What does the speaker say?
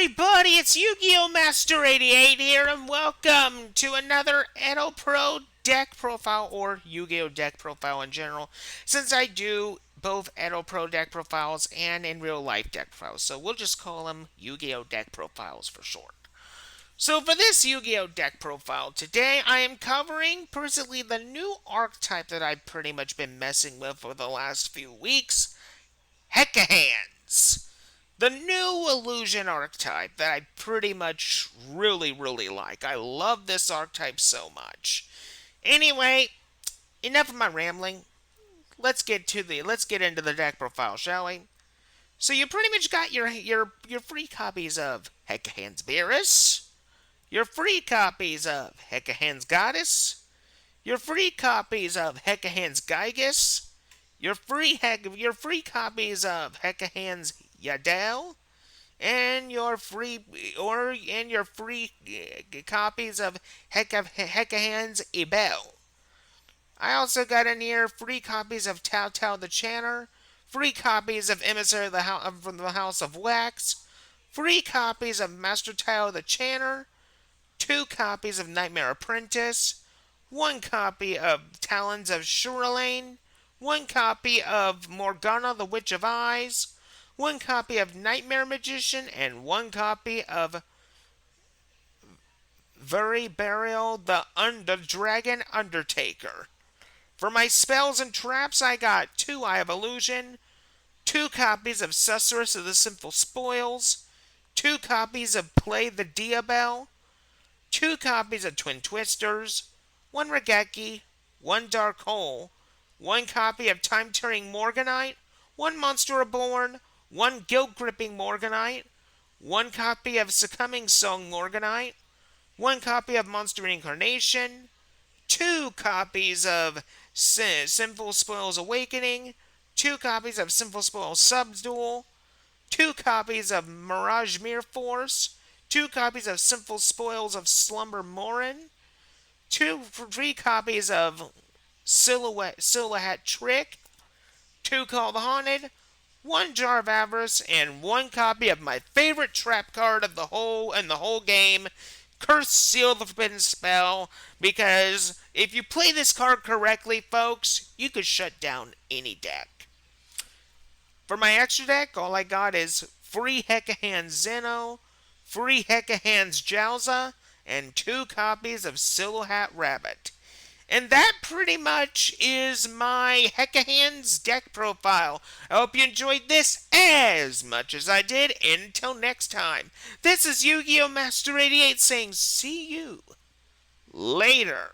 everybody, it's Yu-Gi-Oh! Master 88 here, and welcome to another Edo Pro deck profile, or Yu-Gi-Oh! Deck profile in general, since I do both Edo Pro deck profiles and in real life deck profiles, so we'll just call them Yu-Gi-Oh! Deck profiles for short. So for this Yu-Gi-Oh! Deck profile today, I am covering personally the new archetype that I've pretty much been messing with for the last few weeks, Hecahands. The new illusion archetype that I pretty much really like. I love this archetype so much. Anyway, enough of my rambling. Let's get into the deck profile, shall we? So you pretty much got your free copies of Hecahands Beerus, your free copies of Hecahands Goddess, your free copies of Hecahands Gygus, your free copies of Hecahands Yadel, and your free copies of Hecahands Ebel. I also got in here free copies of Tao Tao the Chanter, free copies of Emissary from the House of Wax, free copies of Master Tao the Chanter, 2 copies of Nightmare Apprentice, 1 copy of Talons of Shuralain, 1 copy of Morgana the Witch of Eyes, 1 copy of Nightmare Magician, and 1 copy of Very Burial the Dragon Undertaker. For my spells and traps, I got 2 Eye of Illusion, 2 copies of Susurrus of the Sinful Spoils, 2 copies of Play the Diabell, 2 copies of Twin Twisters, 1 Regeki, 1 Dark Hole, 1 copy of Time Turning Morganite, 1 Monster Reborn, 1 Guilt Gripping Morganite, 1 copy of Succumbing Song Morganite, 1 copy of Monster Reincarnation, 2 copies of Sinful Spoils Awakening, 2 copies of Sinful Spoils Subdual, 2 copies of Mirage Mirror Force, 2 copies of Sinful Spoils of Slumber Morin, 3 copies of Silhouette Trick, 2 Call the Haunted, 1 Jar of Avarice, and 1 copy of my favorite trap card of the whole game, Curse Seal the Forbidden Spell, because if you play this card correctly, folks, you could shut down any deck. For my extra deck, all I got is free Hecahands Zeno, free Hecahands Jowza, and 2 copies of Silhouette Rabbit. And that pretty much is my Hecahands deck profile. I hope you enjoyed this as much as I did. Until next time, this is Yu-Gi-Oh! Master 88 saying see you later.